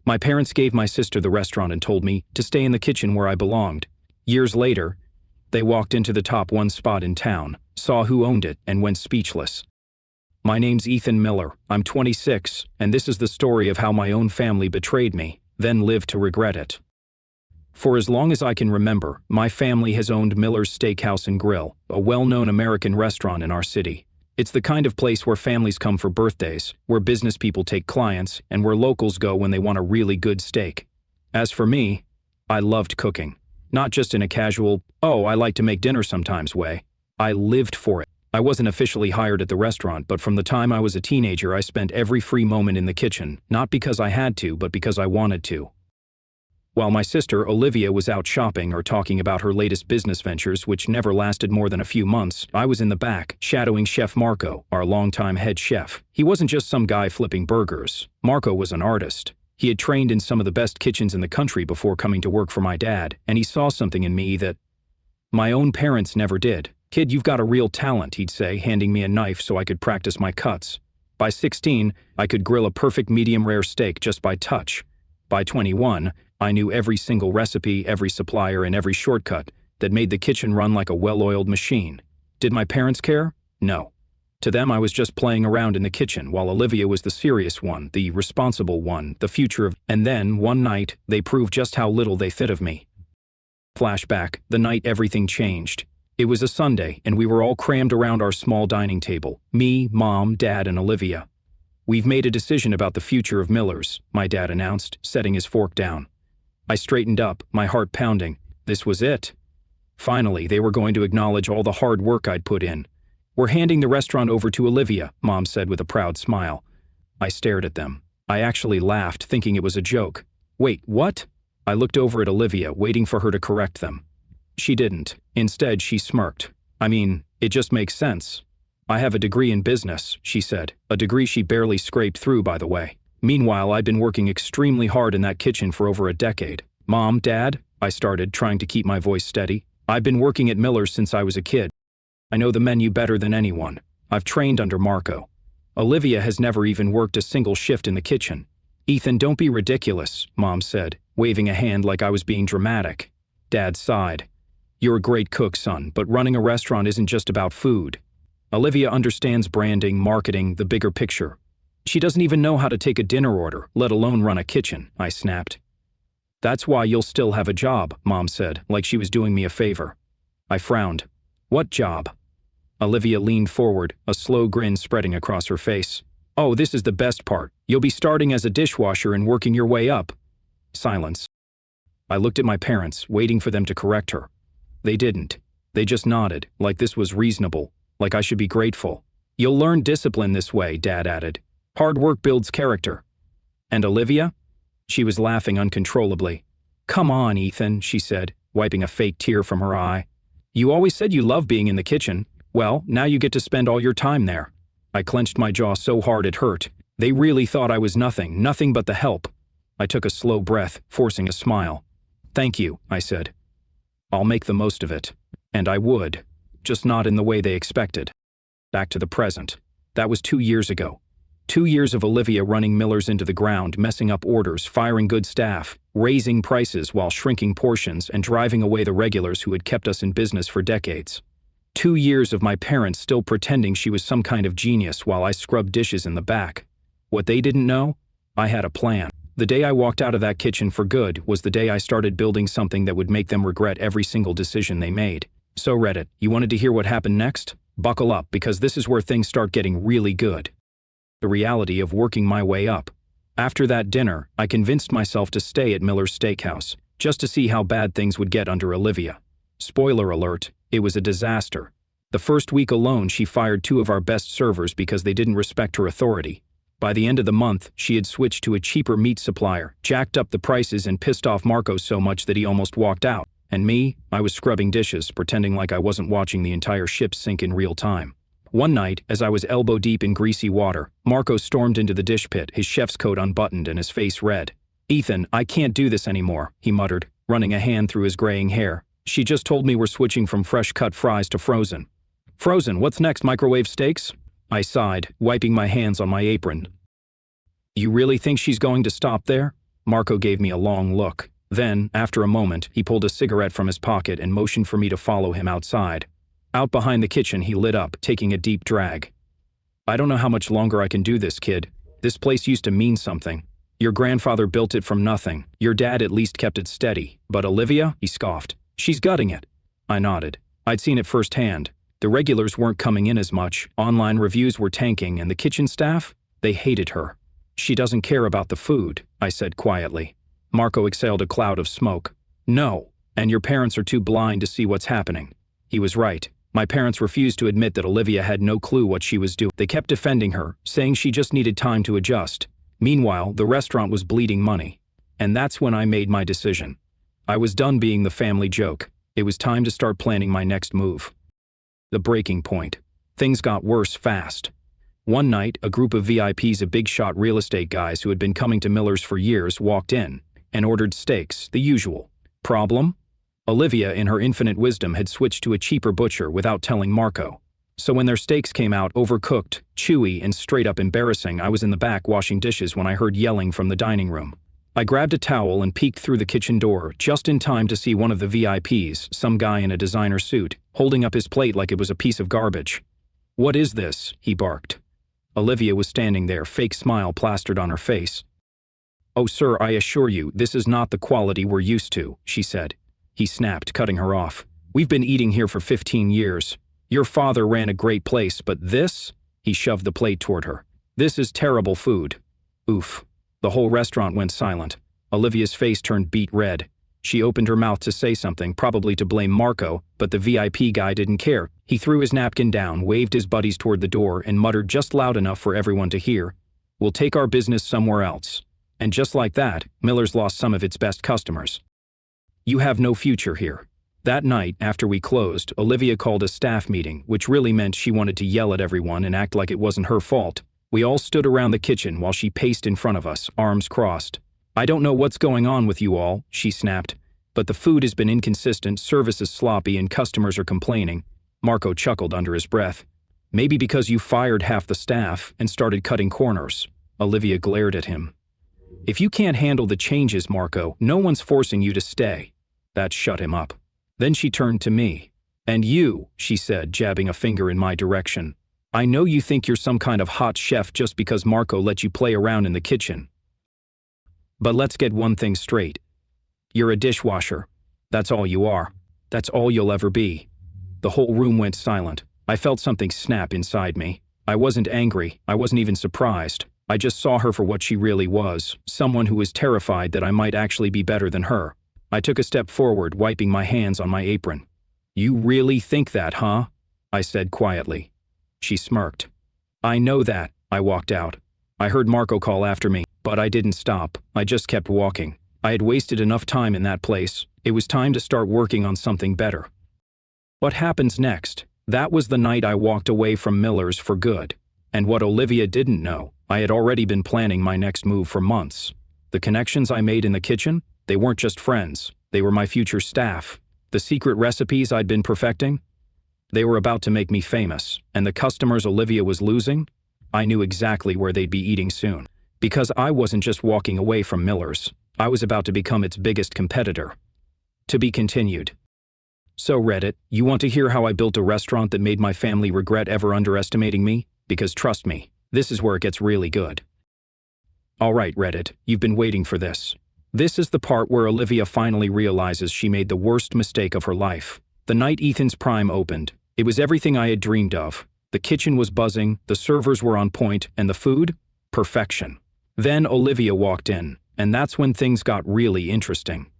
My parents gave my sister the restaurant and told me to stay in the kitchen where I belonged. Years later, they walked into the top one spot in town, saw who owned it, and went speechless. My name's Ethan Miller, I'm 26, and this is the story of how my own family betrayed me, then lived to regret it. For as long as I can remember, my family has owned Miller's Steakhouse and Grill, a well-known American restaurant in our city. It's the kind of place where families come for birthdays, where business people take clients, and where locals go when they want a really good steak. As for me, I loved cooking. Not just in a casual, oh, I like to make dinner sometimes way. I lived for it. I wasn't officially hired at the restaurant, but from the time I was a teenager, I spent every free moment in the kitchen, not because I had to, but because I wanted to. While my sister, Olivia, was out shopping or talking about her latest business ventures, which never lasted more than a few months, I was in the back, shadowing Chef Marco, our longtime head chef. He wasn't just some guy flipping burgers. Marco was an artist. He had trained in some of the best kitchens in the country before coming to work for my dad, and he saw something in me that my own parents never did. "Kid, you've got a real talent," he'd say, handing me a knife so I could practice my cuts. By 16, I could grill a perfect medium-rare steak just by touch. By 21, I knew every single recipe, every supplier, and every shortcut that made the kitchen run like a well-oiled machine. Did my parents care? No. To them, I was just playing around in the kitchen, while Olivia was the serious one, the responsible one, the future of... And then, one night, they proved just how little they thought of me. Flashback, the night everything changed. It was a Sunday, and we were all crammed around our small dining table. Me, Mom, Dad, and Olivia. "We've made a decision about the future of Miller's," my dad announced, setting his fork down. I straightened up, my heart pounding. This was it. Finally, they were going to acknowledge all the hard work I'd put in. "We're handing the restaurant over to Olivia," Mom said with a proud smile. I stared at them. I actually laughed, thinking it was a joke. "Wait, what?" I looked over at Olivia, waiting for her to correct them. She didn't. Instead, she smirked. "I mean, it just makes sense. I have a degree in business," she said, a degree she barely scraped through, by the way. Meanwhile, I'd been working extremely hard in that kitchen for over a decade. "Mom, Dad," I started, trying to keep my voice steady. "I've been working at Miller's since I was a kid. I know the menu better than anyone. I've trained under Marco. Olivia has never even worked a single shift in the kitchen." "Ethan, don't be ridiculous," Mom said, waving a hand like I was being dramatic. Dad sighed. "You're a great cook, son, but running a restaurant isn't just about food. Olivia understands branding, marketing, the bigger picture. She doesn't even know how to take a dinner order, let alone run a kitchen," I snapped. "That's why you'll still have a job," Mom said, like she was doing me a favor. I frowned. "What job?" Olivia leaned forward, a slow grin spreading across her face. "Oh, this is the best part. You'll be starting as a dishwasher and working your way up." Silence. I looked at my parents, waiting for them to correct her. They didn't. They just nodded, like this was reasonable, like I should be grateful. "You'll learn discipline this way," Dad added. "Hard work builds character." "And Olivia?" She was laughing uncontrollably. "Come on, Ethan," she said, wiping a fake tear from her eye. "You always said you love being in the kitchen. Well, now you get to spend all your time there." I clenched my jaw so hard it hurt. They really thought I was nothing but the help. I took a slow breath, forcing a smile. "Thank you," I said. "I'll make the most of it." And I would, just not in the way they expected. Back to the present. That was 2 years ago. 2 years of Olivia running Miller's into the ground, messing up orders, firing good staff, raising prices while shrinking portions, and driving away the regulars who had kept us in business for decades. 2 years of my parents still pretending she was some kind of genius while I scrubbed dishes in the back. What they didn't know? I had a plan. The day I walked out of that kitchen for good was the day I started building something that would make them regret every single decision they made. So Reddit, you wanted to hear what happened next? Buckle up, because this is where things start getting really good. The reality of working my way up. After that dinner, I convinced myself to stay at Miller's Steakhouse, just to see how bad things would get under Olivia. Spoiler alert, it was a disaster. The first week alone, she fired 2 of our best servers because they didn't respect her authority. By the end of the month, she had switched to a cheaper meat supplier, jacked up the prices, and pissed off Marco so much that he almost walked out. And me, I was scrubbing dishes, pretending like I wasn't watching the entire ship sink in real time. One night, as I was elbow deep in greasy water, Marco stormed into the dish pit, his chef's coat unbuttoned and his face red. "Ethan, I can't do this anymore," he muttered, running a hand through his graying hair. "She just told me we're switching from fresh-cut fries to frozen." "Frozen, what's next, microwave steaks?" I sighed, wiping my hands on my apron. "You really think she's going to stop there?" Marco gave me a long look. Then, after a moment, he pulled a cigarette from his pocket and motioned for me to follow him outside. Out behind the kitchen, he lit up, taking a deep drag. I don't know how much longer I can do this, kid. This place used to mean something. Your grandfather built it from nothing. Your dad at least kept it steady. But Olivia, he scoffed. She's gutting it. I nodded. I'd seen it firsthand. The regulars weren't coming in as much, online reviews were tanking, and the kitchen staff? They hated her. She doesn't care about the food, I said quietly. Marco exhaled a cloud of smoke. No, and your parents are too blind to see what's happening. He was right. My parents refused to admit that Olivia had no clue what she was doing. They kept defending her, saying she just needed time to adjust. Meanwhile, the restaurant was bleeding money. And that's when I made my decision. I was done being the family joke. It was time to start planning my next move. The breaking point. Things got worse fast. One night, a group of VIPs of big-shot real estate guys who had been coming to Miller's for years walked in and ordered steaks, the usual. Problem? Olivia, in her infinite wisdom, had switched to a cheaper butcher without telling Marco. So when their steaks came out overcooked, chewy, and straight-up embarrassing, I was in the back washing dishes when I heard yelling from the dining room. I grabbed a towel and peeked through the kitchen door, just in time to see one of the VIPs, some guy in a designer suit, holding up his plate like it was a piece of garbage. "What is this?" he barked. Olivia was standing there, fake smile plastered on her face. "Oh, sir, I assure you, this is not the quality we're used to," she said. He snapped, cutting her off. "We've been eating here for 15 years. Your father ran a great place, but this?" He shoved the plate toward her. "This is terrible food." Oof. The whole restaurant went silent. Olivia's face turned beet red. She opened her mouth to say something, probably to blame Marco, but the VIP guy didn't care. He threw his napkin down, waved his buddies toward the door, and muttered just loud enough for everyone to hear, "We'll take our business somewhere else." And just like that, Miller's lost some of its best customers. "You have no future here." That night, after we closed, Olivia called a staff meeting, which really meant she wanted to yell at everyone and act like it wasn't her fault. We all stood around the kitchen while she paced in front of us, arms crossed. "I don't know what's going on with you all," she snapped, "but the food has been inconsistent, service is sloppy, and customers are complaining." Marco chuckled under his breath. "Maybe because you fired half the staff and started cutting corners." Olivia glared at him. "If you can't handle the changes, Marco, no one's forcing you to stay." That shut him up. Then she turned to me. "And you," she said, jabbing a finger in my direction. "I know you think you're some kind of hot chef just because Marco let you play around in the kitchen. But let's get one thing straight. You're a dishwasher. That's all you are. That's all you'll ever be." The whole room went silent. I felt something snap inside me. I wasn't angry. I wasn't even surprised. I just saw her for what she really was, someone who was terrified that I might actually be better than her. I took a step forward, wiping my hands on my apron. "You really think that, huh?" I said quietly. She smirked. "I know that." I walked out. I heard Marco call after me, but I didn't stop. I just kept walking. I had wasted enough time in that place. It was time to start working on something better. What happens next? That was the night I walked away from Miller's for good. And what Olivia didn't know, I had already been planning my next move for months. The connections I made in the kitchen, they weren't just friends. They were my future staff. The secret recipes I'd been perfecting, they were about to make me famous. And the customers Olivia was losing, I knew exactly where they'd be eating soon. Because I wasn't just walking away from Miller's. I was about to become its biggest competitor. To be continued. So Reddit, you want to hear how I built a restaurant that made my family regret ever underestimating me? Because trust me, this is where it gets really good. Alright Reddit, you've been waiting for this. This is the part where Olivia finally realizes she made the worst mistake of her life. The night Ethan's Prime opened, it was everything I had dreamed of. The kitchen was buzzing, the servers were on point, and the food? Perfection. Then Olivia walked in, and that's when things got really interesting.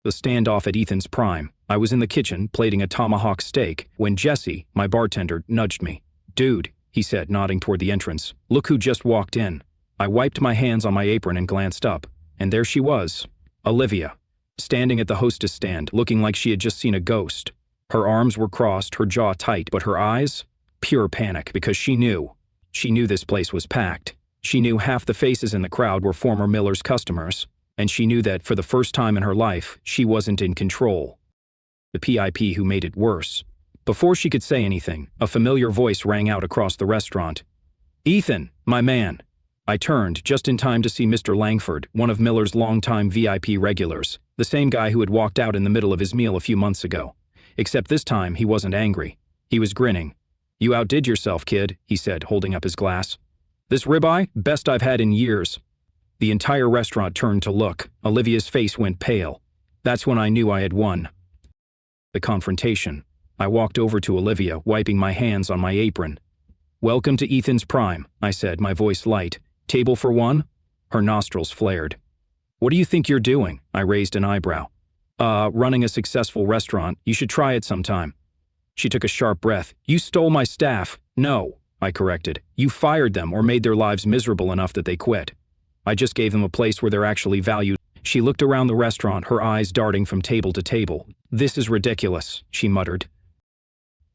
The standoff at Ethan's Prime. I was in the kitchen, plating a tomahawk steak, when Jesse, my bartender, nudged me. "Dude," he said, nodding toward the entrance, "look who just walked in." I wiped my hands on my apron and glanced up, and there she was, Olivia, standing at the hostess stand, looking like she had just seen a ghost. Her arms were crossed, her jaw tight, but her eyes? Pure panic, because she knew. She knew this place was packed. She knew half the faces in the crowd were former Miller's customers, and she knew that, for the first time in her life, she wasn't in control. The PIP who made it worse. Before she could say anything, a familiar voice rang out across the restaurant. "Ethan, my man." I turned just in time to see Mr. Langford, one of Miller's longtime VIP regulars, the same guy who had walked out in the middle of his meal a few months ago. Except this time he wasn't angry. He was grinning. "You outdid yourself, kid," he said, holding up his glass. "This ribeye? Best I've had in years." The entire restaurant turned to look. Olivia's face went pale. That's when I knew I had won. The confrontation. I walked over to Olivia, wiping my hands on my apron. "Welcome to Ethan's prime," I said, my voice light. "Table for one?" Her nostrils flared. "What do you think you're doing?" I raised an eyebrow. Running a successful restaurant. You should try it sometime." She took a sharp breath. "You stole my staff." "No," I corrected. "You fired them or made their lives miserable enough that they quit. I just gave them a place where they're actually valued." She looked around the restaurant, her eyes darting from table to table. "This is ridiculous," she muttered.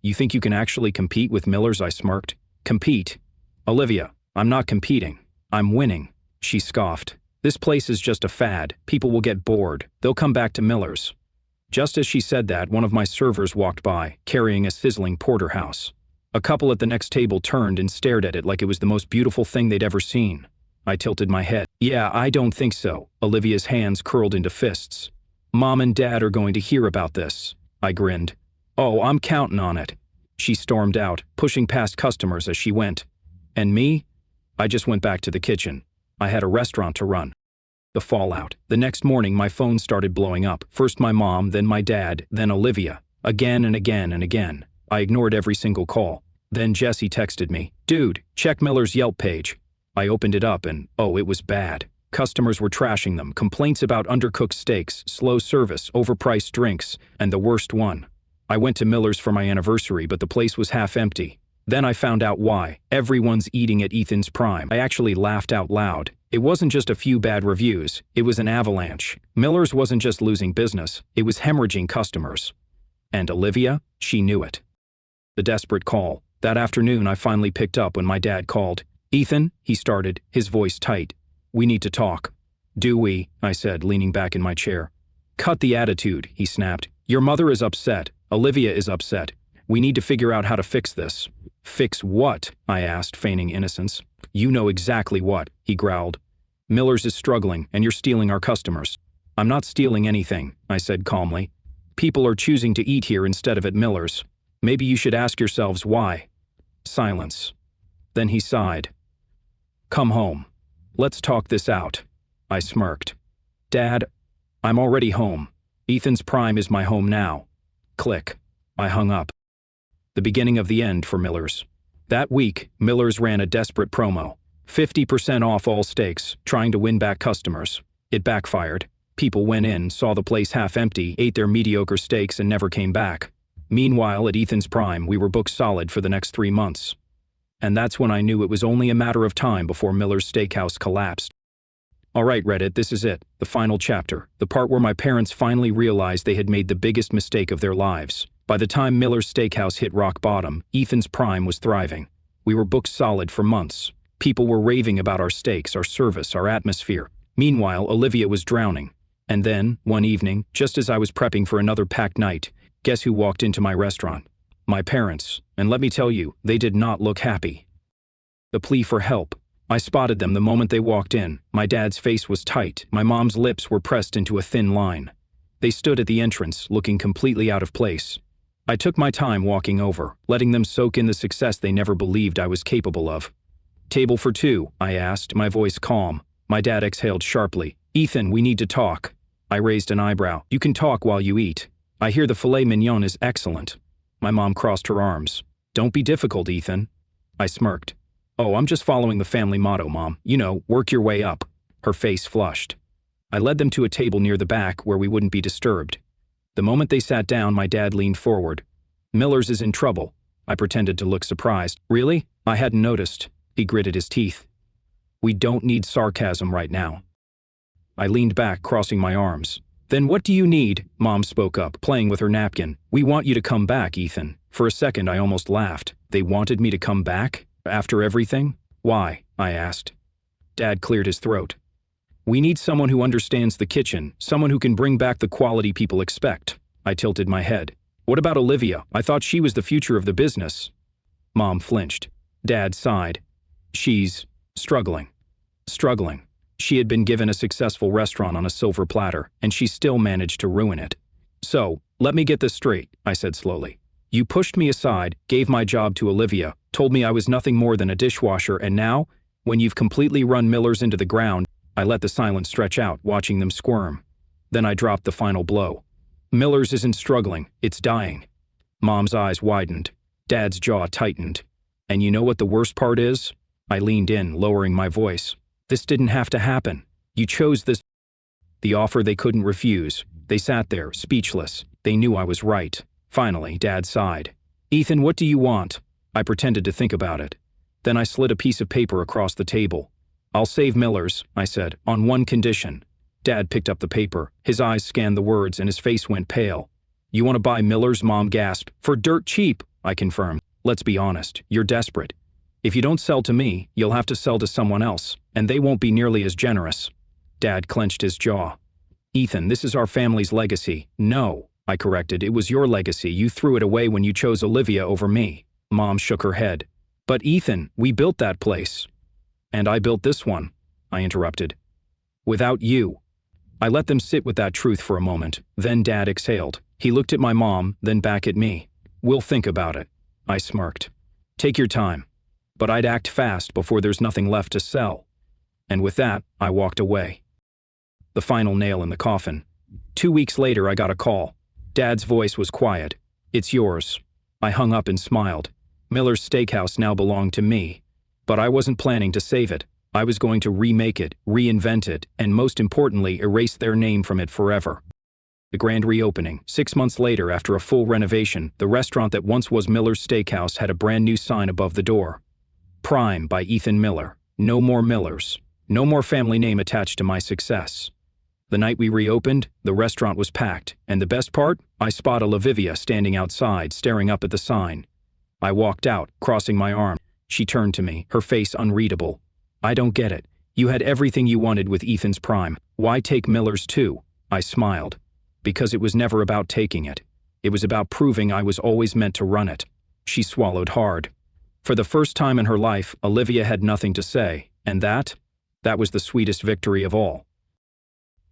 "You think you can actually compete with Miller's?" I smirked. "Compete? Olivia, I'm not competing. I'm winning," she scoffed. "This place is just a fad. People will get bored. They'll come back to Miller's." Just as she said that, one of my servers walked by, carrying a sizzling porterhouse. A couple at the next table turned and stared at it like it was the most beautiful thing they'd ever seen. I tilted my head. "Yeah, I don't think so." Olivia's hands curled into fists. "Mom and Dad are going to hear about this." I grinned. "Oh, I'm counting on it." She stormed out, pushing past customers as she went. And me? I just went back to the kitchen. I had a restaurant to run. The fallout. The next morning my phone started blowing up. First my mom, then my dad, then Olivia. Again and again and again. I ignored every single call. Then Jesse texted me, "Dude, check Miller's Yelp page." I opened it up and, oh, it was bad. Customers were trashing them, complaints about undercooked steaks, slow service, overpriced drinks, and the worst one. I went to Miller's for my anniversary, but the place was half empty. Then I found out why. Everyone's eating at Ethan's prime. I actually laughed out loud. It wasn't just a few bad reviews, it was an avalanche. Miller's wasn't just losing business, it was hemorrhaging customers. And Olivia, she knew it. The desperate call. That afternoon I finally picked up when my dad called. "Ethan," he started, his voice tight. "We need to talk." "Do we?" I said, leaning back in my chair. "Cut the attitude," he snapped. "Your mother is upset. Olivia is upset. We need to figure out how to fix this." "Fix what?" I asked, feigning innocence. "You know exactly what," he growled. "Miller's is struggling, and you're stealing our customers." "I'm not stealing anything," I said calmly. "People are choosing to eat here instead of at Miller's. Maybe you should ask yourselves why." Silence. Then he sighed. "Come home. Let's talk this out." I smirked. "Dad, I'm already home. Ethan's prime is my home now." Click. I hung up. The beginning of the end for Miller's. That week, Miller's ran a desperate promo. 50% off all steaks, trying to win back customers. It backfired. People went in, saw the place half empty, ate their mediocre steaks and never came back. Meanwhile, at Ethan's prime, we were booked solid for the next 3 months. And that's when I knew it was only a matter of time before Miller's Steakhouse collapsed. All right, Reddit, this is it. The final chapter. The part where my parents finally realized they had made the biggest mistake of their lives. By the time Miller's Steakhouse hit rock bottom, Ethan's prime was thriving. We were booked solid for months. People were raving about our steaks, our service, our atmosphere. Meanwhile, Olivia was drowning. And then, one evening, just as I was prepping for another packed night, guess who walked into my restaurant? My parents. And let me tell you, they did not look happy. The plea for help. I spotted them the moment they walked in. My dad's face was tight. My mom's lips were pressed into a thin line. They stood at the entrance, looking completely out of place. I took my time walking over, letting them soak in the success they never believed I was capable of. "Table for two?" I asked, my voice calm. My dad exhaled sharply. "Ethan, we need to talk." I raised an eyebrow. "You can talk while you eat. I hear the filet mignon is excellent." My mom crossed her arms. "Don't be difficult, Ethan." I smirked. "Oh, I'm just following the family motto, Mom. You know, work your way up." Her face flushed. I led them to a table near the back where we wouldn't be disturbed. The moment they sat down, my dad leaned forward. "Miller's is in trouble." I pretended to look surprised. "Really? I hadn't noticed." He gritted his teeth. "We don't need sarcasm right now." I leaned back, crossing my arms. "Then what do you need?" Mom spoke up, playing with her napkin. "We want you to come back, Ethan." For a second, I almost laughed. They wanted me to come back? After everything? "Why?" I asked. Dad cleared his throat. "We need someone who understands the kitchen, someone who can bring back the quality people expect." I tilted my head. "What about Olivia? I thought she was the future of the business." Mom flinched. Dad sighed. "She's struggling." struggling. She had been given a successful restaurant on a silver platter, and she still managed to ruin it. So, let me get this straight, I said slowly. You pushed me aside, gave my job to Olivia, told me I was nothing more than a dishwasher, and now, when you've completely run Miller's into the ground, I let the silence stretch out, watching them squirm. Then I dropped the final blow. Miller's isn't struggling, it's dying. Mom's eyes widened. Dad's jaw tightened. And you know what the worst part is? I leaned in, lowering my voice. This didn't have to happen. You chose this. The offer they couldn't refuse. They sat there, speechless. They knew I was right. Finally, Dad sighed. Ethan, what do you want? I pretended to think about it. Then I slid a piece of paper across the table. I'll save Miller's, I said, on one condition. Dad picked up the paper. His eyes scanned the words and his face went pale. You want to buy Miller's? Mom gasped. For dirt cheap, I confirmed. Let's be honest, you're desperate. If you don't sell to me, you'll have to sell to someone else, and they won't be nearly as generous. Dad clenched his jaw. Ethan, this is our family's legacy. No, I corrected, it was your legacy. You threw it away when you chose Olivia over me. Mom shook her head. But Ethan, we built that place. And I built this one, I interrupted. Without you. I let them sit with that truth for a moment. Then Dad exhaled. He looked at my mom, then back at me. We'll think about it. I smirked. Take your time. But I'd act fast before there's nothing left to sell. And with that, I walked away. The final nail in the coffin. 2 weeks later, I got a call. Dad's voice was quiet. It's yours. I hung up and smiled. Miller's Steakhouse now belonged to me. But I wasn't planning to save it. I was going to remake it, reinvent it, and most importantly, erase their name from it forever. The grand reopening. 6 months later, after a full renovation, the restaurant that once was Miller's Steakhouse had a brand new sign above the door. Prime by Ethan Miller. No more Millers. No more family name attached to my success. The night we reopened, the restaurant was packed, and the best part? I spotted Olivia standing outside, staring up at the sign. I walked out, crossing my arm. She turned to me, her face unreadable. I don't get it. You had everything you wanted with Ethan's Prime. Why take Miller's too? I smiled. Because it was never about taking it. It was about proving I was always meant to run it. She swallowed hard. For the first time in her life, Olivia had nothing to say, and that was the sweetest victory of all.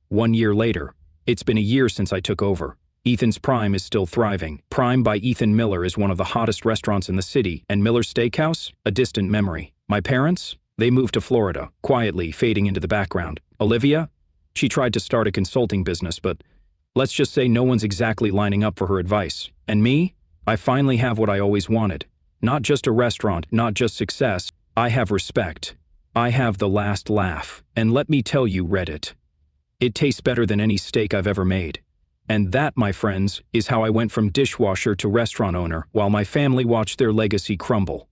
1 year later, it's been a year since I took over. Ethan's Prime is still thriving. Prime by Ethan Miller is one of the hottest restaurants in the city, and Miller's Steakhouse, a distant memory. My parents? They moved to Florida, quietly fading into the background. Olivia? She tried to start a consulting business, but let's just say no one's exactly lining up for her advice. And me? I finally have what I always wanted. Not just a restaurant, not just success. I have respect. I have the last laugh. And let me tell you, Reddit, it tastes better than any steak I've ever made. And that, my friends, is how I went from dishwasher to restaurant owner while my family watched their legacy crumble.